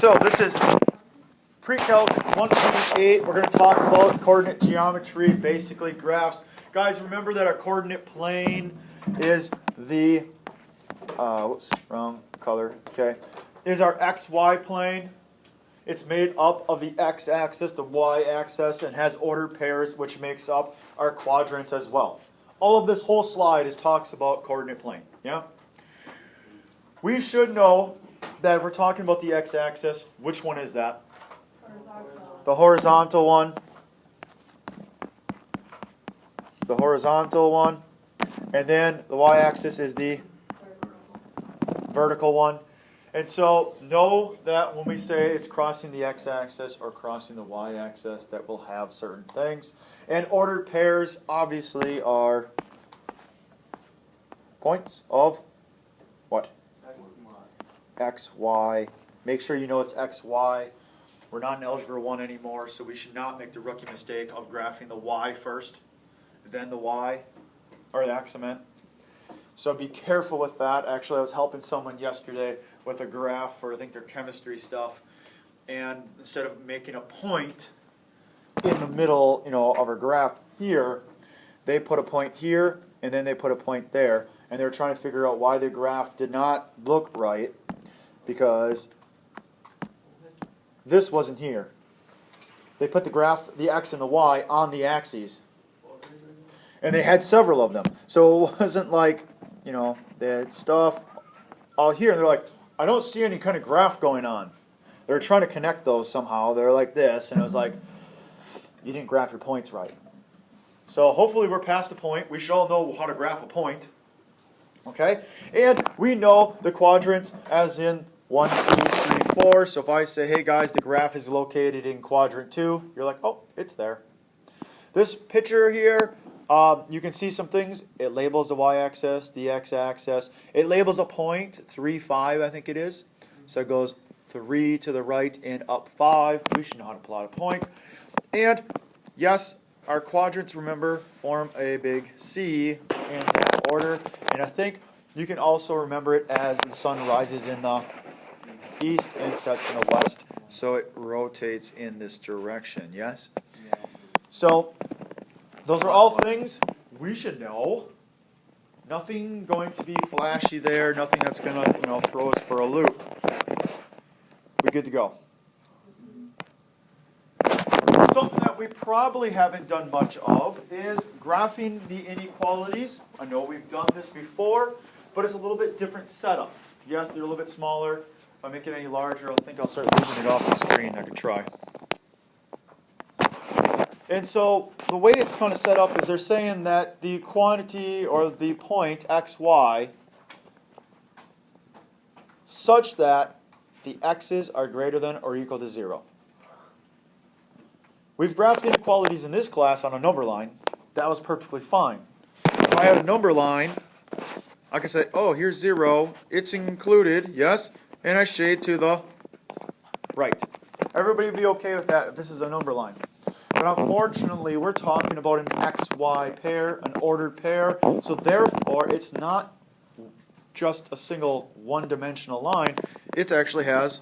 So this is precalc 128. We're going to talk about coordinate geometry, basically graphs. Guys, remember that our coordinate plane is the, whoops, wrong color, okay, is our xy plane. It's made up of the x-axis, the y-axis, and has ordered pairs, which makes up our quadrants as well. All of this whole slide talks about coordinate plane. Yeah. We should know that if we're talking about the x-axis, which one is that? Horizontal. The horizontal one. The horizontal one. And then the y-axis is the vertical one. And so know that when we say it's crossing the x-axis or crossing the y-axis, that will have certain things. And ordered pairs obviously are points of what? X, Y. Make sure you know it's X, Y. We're not in Algebra 1 anymore, so we should not make the rookie mistake of graphing the Y first, then the Y, or the X, I meant. So be careful with that. Actually, I was helping someone yesterday with a graph for, I think, their chemistry stuff, and instead of making a point in the middle, of a graph here, they put a point here, and then they put a point there, and they were trying to figure out why the graph did not look right, because this wasn't here. They put the graph, the X and the Y, on the axes. And they had several of them. So it wasn't like, they had stuff all here. And they're like, I don't see any kind of graph going on. They were trying to connect those somehow. They're like this. And I was like, you didn't graph your points right. So hopefully we're past the point. We should all know how to graph a point. Okay? And we know the quadrants as in 1, 2, 3, 4. So if I say, hey guys, the graph is located in quadrant 2, you're like, oh, it's there. This picture here, you can see some things. It labels the y-axis, the x-axis. It labels a point, 3, 5, I think it is. So it goes 3 to the right and up 5. We should know how to plot a point. And yes, our quadrants, remember, form a big C in that order. And I think you can also remember it as the sun rises in the east and sets in the west. So it rotates in this direction, yes? So those are all things we should know. Nothing going to be flashy there. Nothing that's going to throw us for a loop. We good to go. Something that we probably haven't done much of is graphing the inequalities. I know we've done this before, but it's a little bit different setup. Yes, they're a little bit smaller. If I make it any larger, I think I'll start losing it off the screen. I could try. And so the way it's kind of set up is they're saying that the quantity or the point xy such that the x's are greater than or equal to 0. We've graphed inequalities in this class on a number line. That was perfectly fine. If I had a number line, I can say, oh, here's 0. It's included, yes, and I shade to the right. Everybody would be okay with that if this is a number line. But unfortunately, we're talking about an xy pair, an ordered pair. So therefore, it's not just a single one-dimensional line. It actually has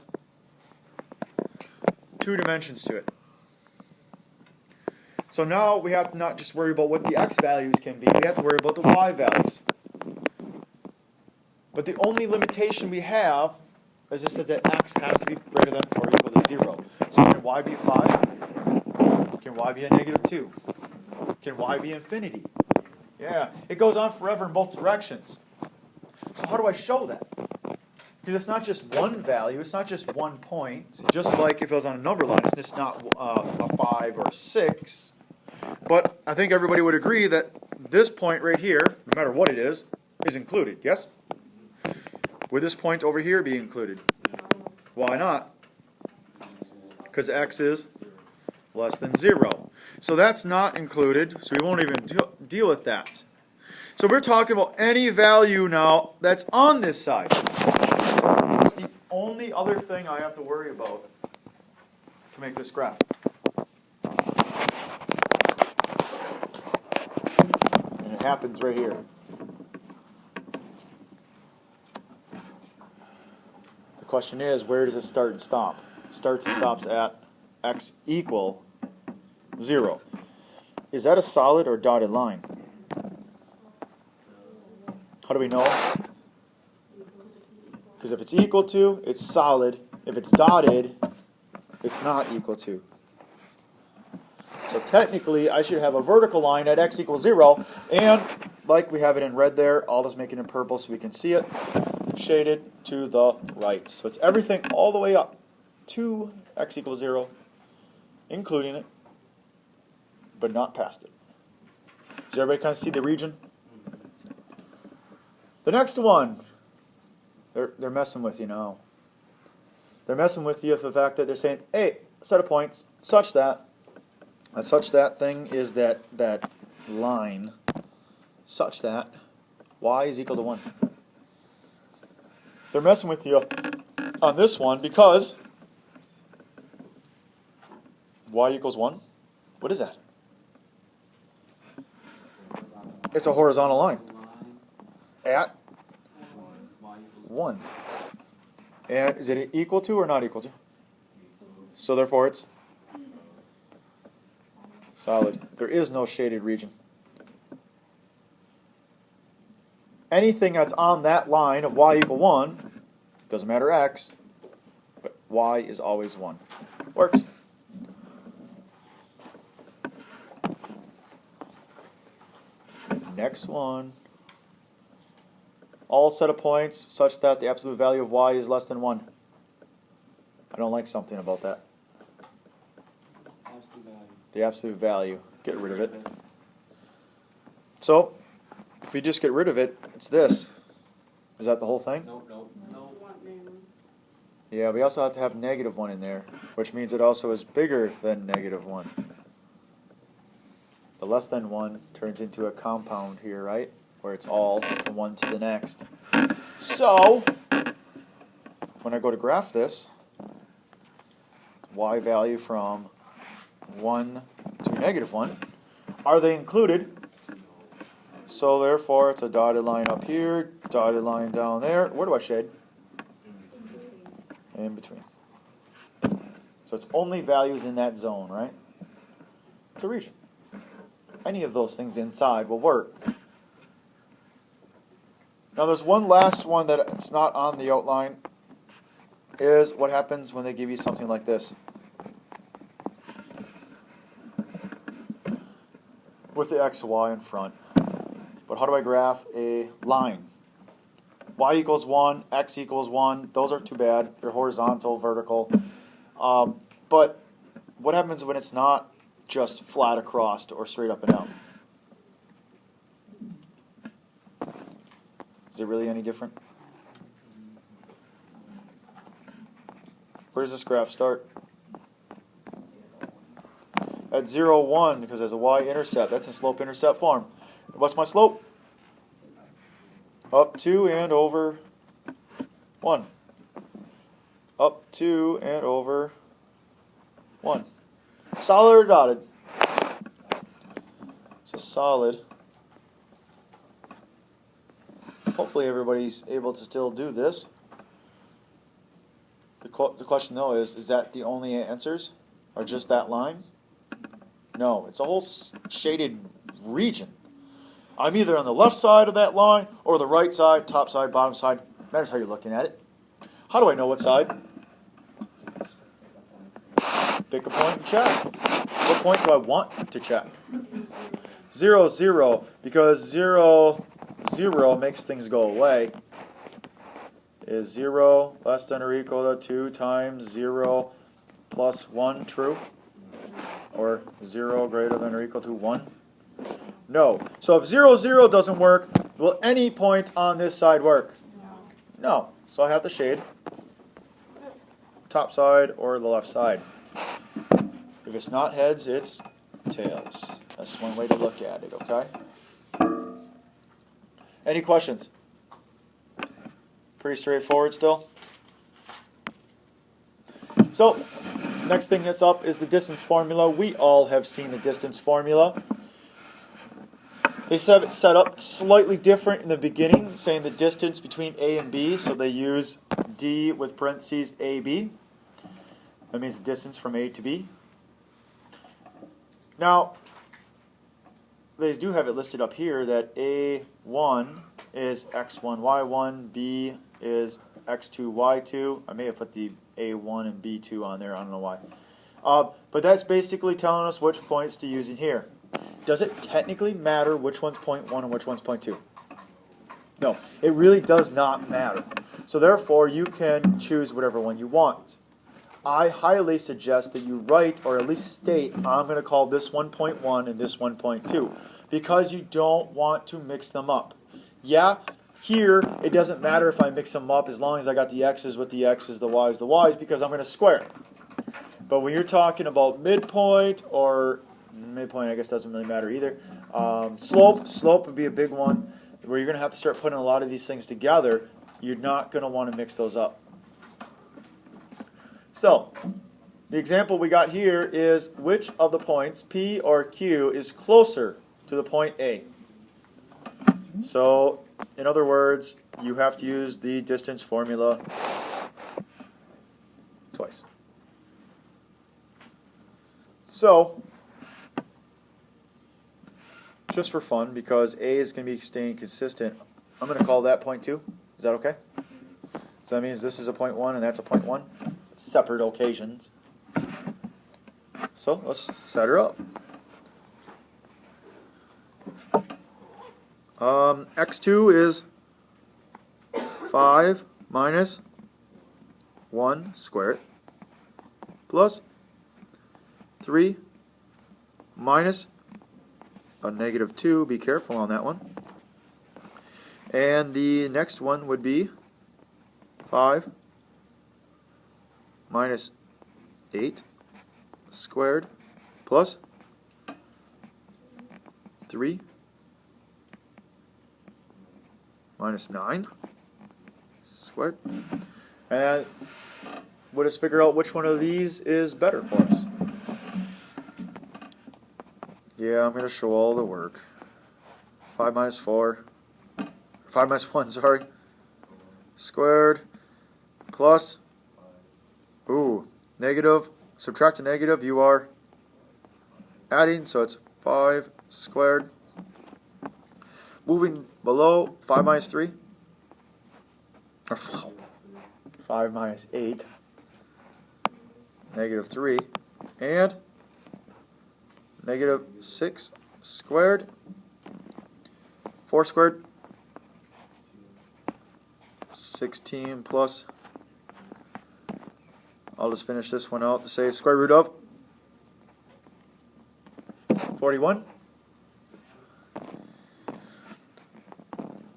2 dimensions to it. So now we have to not just worry about what the x values can be. We have to worry about the y values. But the only limitation we have is it says that x has to be greater than or equal to 0. So can y be 5? Can y be a -2? Can y be infinity? Yeah, it goes on forever in both directions. So how do I show that? Because it's not just one value, it's not just one point. Just like if it was on a number line, it's just not a 5 or 6. But I think everybody would agree that this point right here, no matter what it is included, yes? Would this point over here be included? Why not? Because x is less than 0. So that's not included, so we won't even deal with that. So we're talking about any value now that's on this side. That's the only other thing I have to worry about to make this graph. And it happens right here. The question is, where does it start and stop? starts and stops at x equal 0. Is that a solid or dotted line? How do we know? Because if it's equal to, it's solid. If it's dotted, it's not equal to. So technically, I should have a vertical line at x equals 0, and like we have it in red there, I'll just make it in purple so we can see it, shaded to the right. So it's everything all the way up to x equals 0, including it, but not past it. Does everybody kind of see the region? The next one, they're messing with you now. They're messing with you with the fact that they're saying, hey, a set of points such that thing is that line such that y is equal to 1. They're messing with you on this one because y equals 1. What is that? It's a horizontal line at 1. And is it equal to or not equal to? So therefore it's solid. There is no shaded region. Anything that's on that line of y equal 1, doesn't matter x, but y is always 1. Works. Next one. All set of points such that the absolute value of y is less than 1. I don't like something about that. The absolute value. Get rid of it. So, if we just get rid of it, it's this. Is that the whole thing? No. Yeah, we also have to have negative 1 in there, which means it also is bigger than negative 1. The less than 1 turns into a compound here, right? Where it's all from one to the next. So, when I go to graph this, y value from 1 to negative 1, are they included? So therefore, it's a dotted line up here, dotted line down there. Where do I shade? In between. So it's only values in that zone, right? It's a region. Any of those things inside will work. Now there's one last one that it's not on the outline, is what happens when they give you something like this. With the x, y in front. But how do I graph a line? Y equals 1, x equals 1. Those are too bad. They're horizontal, vertical. But what happens when it's not just flat across or straight up and down? Is it really any different? Where does this graph start? At 0, 1, because there's a y-intercept. That's in slope-intercept form. What's my slope? Up 2 and over 1. Up 2 and over 1. Solid or dotted? It's a solid. Hopefully everybody's able to still do this. The question though is that the only answers? Or just that line? No, it's a whole shaded region. I'm either on the left side of that line or the right side, top side, bottom side. Matters how you're looking at it. How do I know what side? Pick a point and check. What point do I want to check? 0, 0, because 0, 0 makes things go away. Is 0 less than or equal to 2 times 0 plus 1 true? Or 0 greater than or equal to 1? No. So if 0, 0 doesn't work, will any point on this side work? No. So I have to shade top side or the left side. If it's not heads, it's tails. That's one way to look at it, okay? Any questions? Pretty straightforward still. So, next thing that's up is the distance formula. We all have seen the distance formula. They have it set up slightly different in the beginning, saying the distance between A and B, so they use D with parentheses AB. That means the distance from A to B. Now, they do have it listed up here that A1 is x1, y1, B is x2, y2. I may have put the A1 and B2 on there, I don't know why. But that's basically telling us which points to use in here. Does it technically matter which one's point 1 and which one's point 2? No, it really does not matter. So therefore, you can choose whatever one you want. I highly suggest that you write, or at least state, I'm going to call this one point 1 and this one point 2, because you don't want to mix them up. Yeah, here it doesn't matter if I mix them up as long as I got the x's with the x's, the y's, because I'm going to square. But when you're talking about midpoint, or midpoint I guess doesn't really matter either, slope would be a big one, where you're going to have to start putting a lot of these things together. You're not going to want to mix those up. So, the example we got here is which of the points, P or Q, is closer to the point A. So, in other words, you have to use the distance formula twice. So, just for fun, because A is going to be staying consistent, I'm going to call that point 2. Is that okay? So that means this is a point 1 and that's a point 1. Separate occasions. So let's set her up. X2 is 5 minus 1 squared plus 3 minus a negative 2. Be careful on that one. And the next one would be 5 minus 8 squared plus 3 minus 9 squared. And let us figure out which one of these is better for us. Yeah, I'm going to show all the work. 5 minus 4, 5 minus 1, sorry, squared plus, negative, subtract a negative, you are adding, so it's 5 squared. Moving below, 5 minus 3, or 5 minus 8, negative 3, and negative 6 squared, 4 squared, 16 plus, I'll just finish this one out to say square root of 41.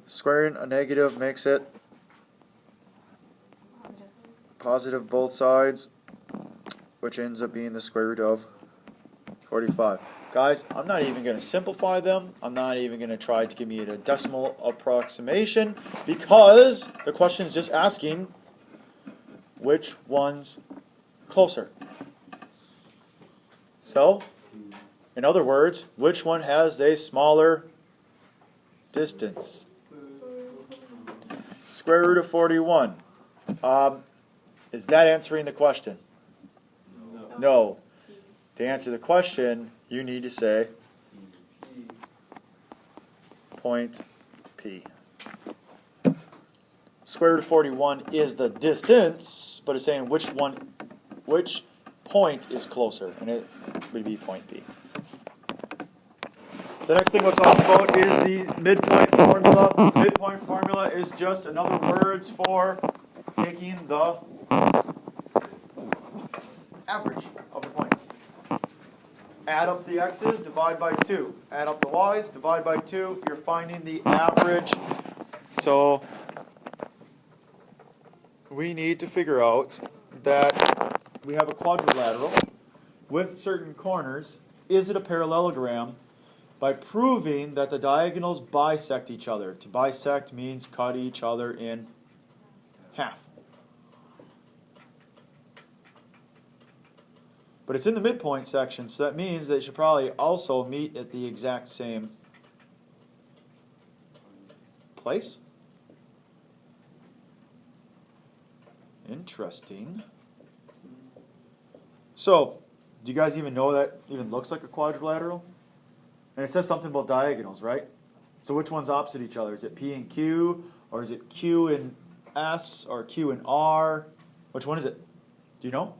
Squaring a negative makes it positive both sides, which ends up being the square root of 45. Guys, I'm not even going to simplify them. I'm not even going to try to give me a decimal approximation, because the question is just asking which one's closer. So, in other words, which one has a smaller distance? Square root of 41. Is that answering the question? No. To answer the question, you need to say point P. Square root of 41 is the distance, but it's saying which point is closer, and it would be point P. The next thing we'll talk about is the midpoint formula. Midpoint formula is just another words for taking the average of the points. Add up the x's, divide by 2. Add up the y's, divide by 2. You're finding the average. So we need to figure out that we have a quadrilateral with certain corners. Is it a parallelogram? By proving that the diagonals bisect each other. To bisect means cut each other in half. But it's in the midpoint section, so that means they should probably also meet at the exact same place. Interesting. So, do you guys even know that even looks like a quadrilateral? And it says something about diagonals, right? So which one's opposite each other? Is it P and Q, or is it Q and S, or Q and R? Which one is it? Do you know?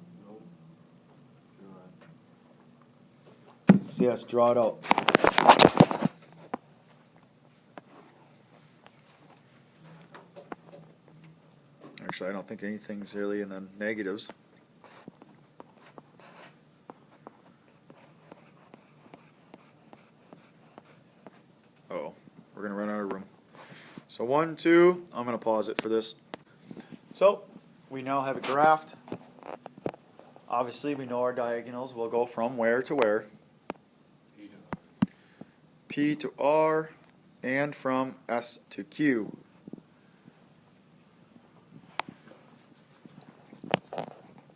So yes, draw it out. Actually, I don't think anything's really in the negatives. Uh-oh, we're going to run out of room. So 1, 2, I'm going to pause it for this. So, we now have it graphed. Obviously, we know our diagonals will go from where to where? P to R, and from S to Q.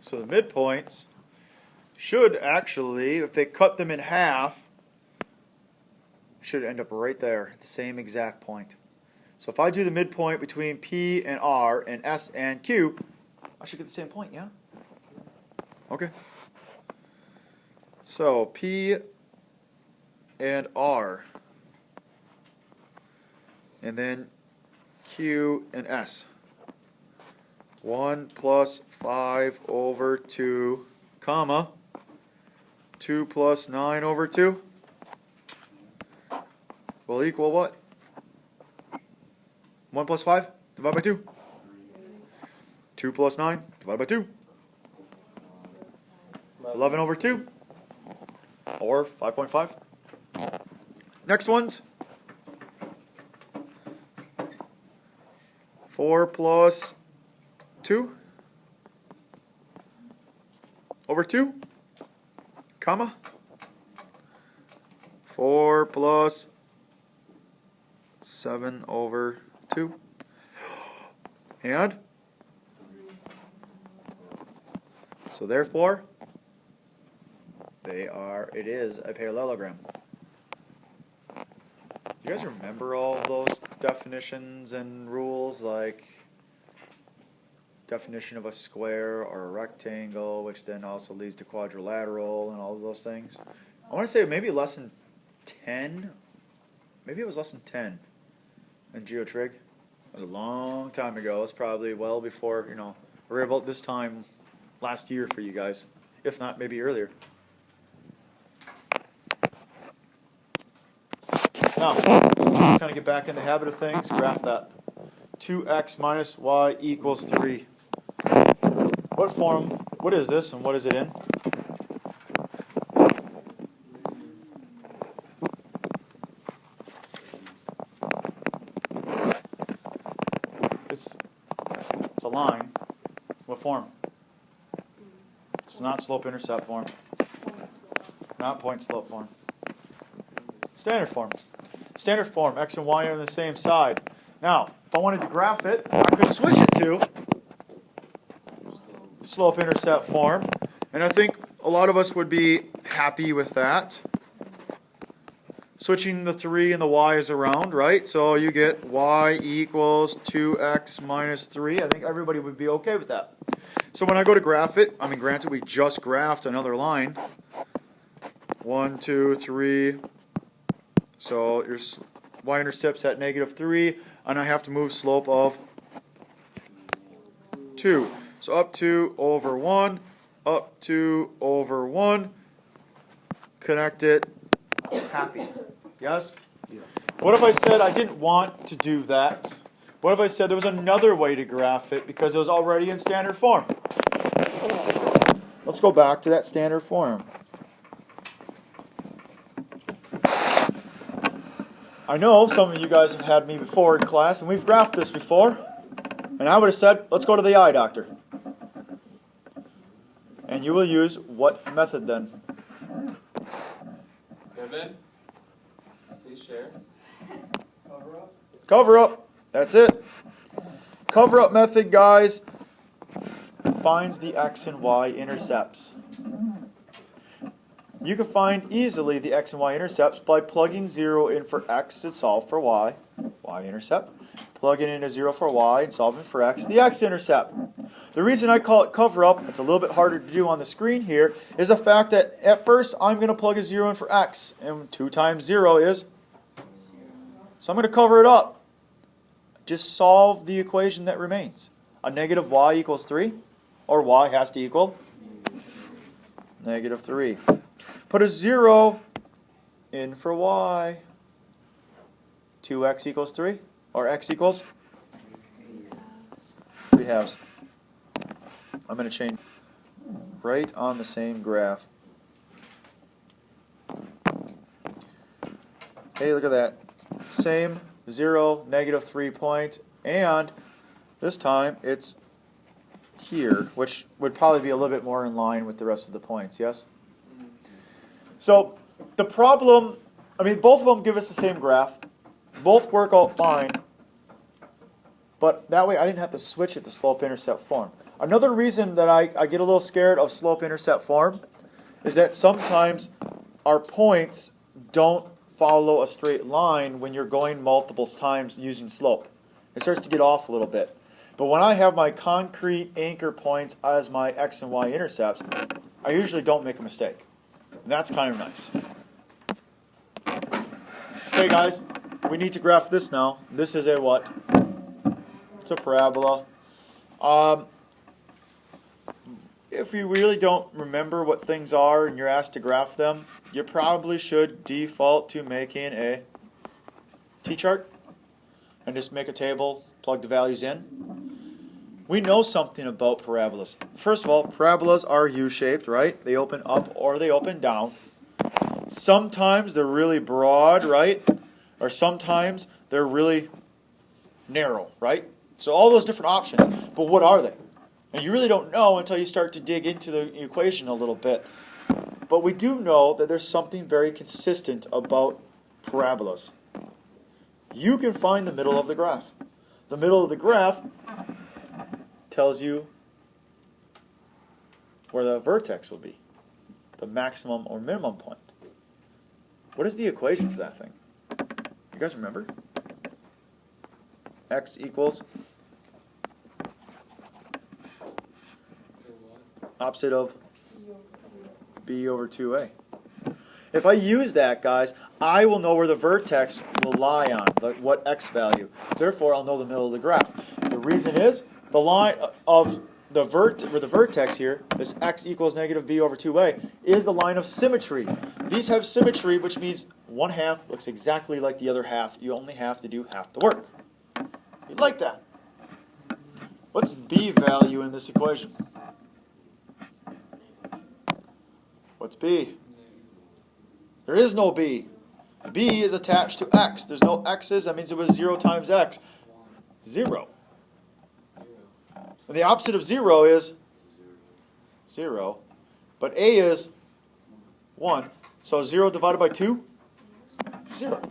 So the midpoints should actually, if they cut them in half, should end up right there, the same exact point. So if I do the midpoint between P and R and S and Q, I should get the same point, yeah? Okay. So P and R, and then Q and S. 1 plus 5 over 2, comma, 2 plus 9 over 2 will equal what? 1 plus 5 divided by 2. 2 plus 9 divided by 2. 11 over 2, or 5.5. Next ones. 4 plus 2 over 2, comma, 4 plus 7 over 2, and so therefore it is a parallelogram. You guys remember all of those definitions and rules, like definition of a square or a rectangle, which then also leads to quadrilateral and all of those things? I want to say maybe lesson 10, maybe it was lesson 10 in geotrig. It was a long time ago. It's probably well before, right about this time last year for you guys, if not maybe earlier. Now, let's just kind of get back in the habit of things. Graph that. 2x minus y equals 3. What form, what is this, and what is it in? It's a line. What form? It's not slope-intercept form. Not point-slope form. Standard form. Standard form, x and y are on the same side. Now, if I wanted to graph it, I could switch it to slope-intercept form, and I think a lot of us would be happy with that. Switching the 3 and the y's around, right? So you get y equals 2x minus 3. I think everybody would be okay with that. So when I go to graph it, I mean, granted, we just graphed another line. 1, 2, 3. So your y-intercept's at -3, and I have to move slope of 2. So up 2 over 1, up 2 over 1, connect it, happy. Yes? Yeah. What if I said I didn't want to do that? What if I said there was another way to graph it because it was already in standard form? Let's go back to that standard form. I know some of you guys have had me before in class, and we've graphed this before. And I would have said, let's go to the eye doctor. And you will use what method then? Kevin, please share. Cover up. Cover up. That's it. Cover up method, guys, finds the x and y intercepts. You can find easily the x and y intercepts by plugging 0 in for x and solve for y, y-intercept. plugging in a 0 for y and solving for x, the x-intercept. The reason I call it cover up, it's a little bit harder to do on the screen here, is the fact that at first I'm going to plug a 0 in for x, and 2 times 0 is, so I'm going to cover it up. Just solve the equation that remains. A negative y equals 3, or y has to equal negative 3. Put a 0 in for y. 2x equals 3, or x equals 3 halves. I'm going to change right on the same graph. Hey, look at that. Same 0, negative 3 point, and this time it's here, which would probably be a little bit more in line with the rest of the points, yes? So the problem, both of them give us the same graph. Both work out fine, but that way I didn't have to switch it to slope-intercept form. Another reason that I get a little scared of slope-intercept form is that sometimes our points don't follow a straight line when you're going multiple times using slope. It starts to get off a little bit. But when I have my concrete anchor points as my x and y intercepts, I usually don't make a mistake. And that's kind of nice. Okay, guys. We need to graph this now. This is a what? It's a parabola. If you really don't remember what things are and you're asked to graph them, you probably should default to making a t-chart and just make a table, plug the values in. We know something about parabolas. First of all, parabolas are U-shaped, right? They open up or they open down. Sometimes they're really broad, right? Or sometimes they're really narrow, right? So all those different options. But what are they? And you really don't know until you start to dig into the equation a little bit. But we do know that there's something very consistent about parabolas. You can find the middle of the graph. The middle of the graph tells you where the vertex will be, the maximum or minimum point. What is the equation for that thing? You guys remember? X equals opposite of b over 2a. If I use that, guys, I will know where the vertex will lie on, what x value. Therefore, I'll know the middle of the graph. The reason is the line of the vertex here, this x equals negative b over 2a, is the line of symmetry. These have symmetry, which means one half looks exactly like the other half. You only have to do half the work. You like that? What's b value in this equation? What's b? There is no b. B is attached to x. There's no x's. That means it was 0 times x. 0. And the opposite of 0 is 0. But a is 1. So 0 divided by 2? 0.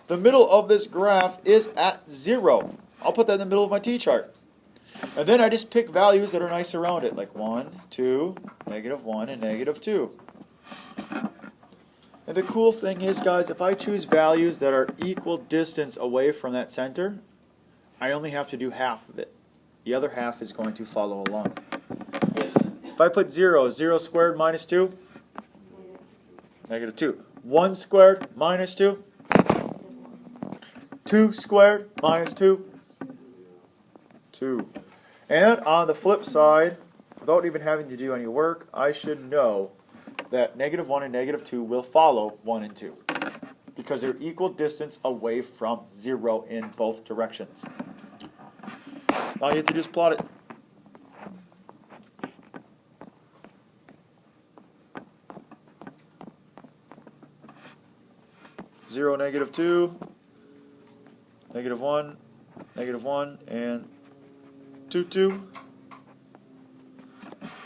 The middle of this graph is at 0. I'll put that in the middle of my t-chart. And then I just pick values that are nice around it, like 1, 2, negative 1, and negative 2. And the cool thing is, guys, if I choose values that are equal distance away from that center, I only have to do half of it. The other half is going to follow along. If I put 0, 0 squared minus 2, negative 2. 1 squared minus 2, 2 squared minus 2, 2. And on the flip side, without even having to do any work, I should know that negative 1 and negative 2 will follow 1 and 2 because they're equal distance away from 0 in both directions. All you have to do is plot it. Zero, negative 2, negative 1, and 2, 2,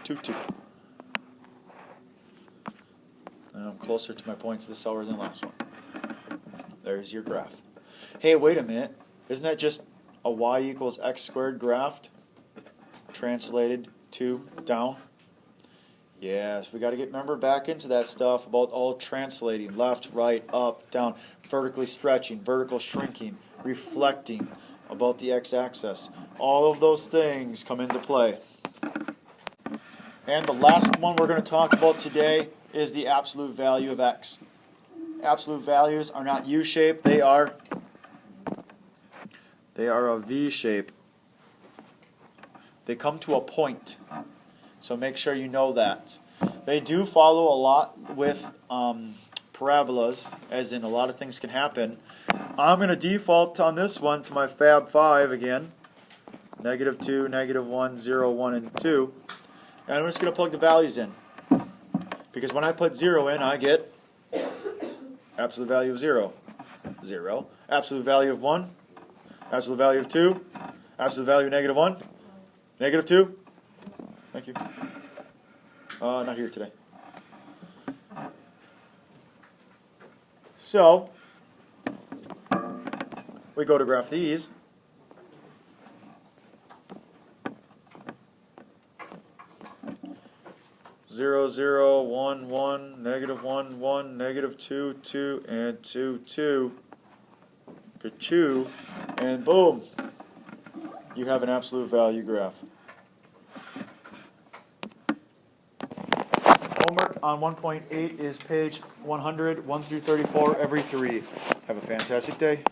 2, 2. And I'm closer to my points this hour than the last one. There's your graph. Hey, wait a minute. Isn't that just a y equals x squared graphed translated to down? Yes, we got to remember back into that stuff about all translating, left, right, up, down, vertically stretching, vertical shrinking, reflecting, about the x-axis. All of those things come into play. And the last one we're going to talk about today is the absolute value of x. Absolute values are not U-shaped, they are a V-shape. They come to a point. So make sure you know that. They do follow a lot with parabolas, as in a lot of things can happen. I'm going to default on this one to my Fab 5 again. -2, -1, 0, 1, and 2. And I'm just going to plug the values in. Because when I put 0 in, I get absolute value of 0. 0. Absolute value of 1. Absolute value of 2. Absolute value of -1. -2. Thank you. Not here today. So, we go to graph these. Zero, 0, 1, 1, -1, 1, -2, 2, and 2, 2. Ka-choo. And boom. You have an absolute value graph. Homework on 1.8 is page 100, 1 through 34, every 3. Have a fantastic day.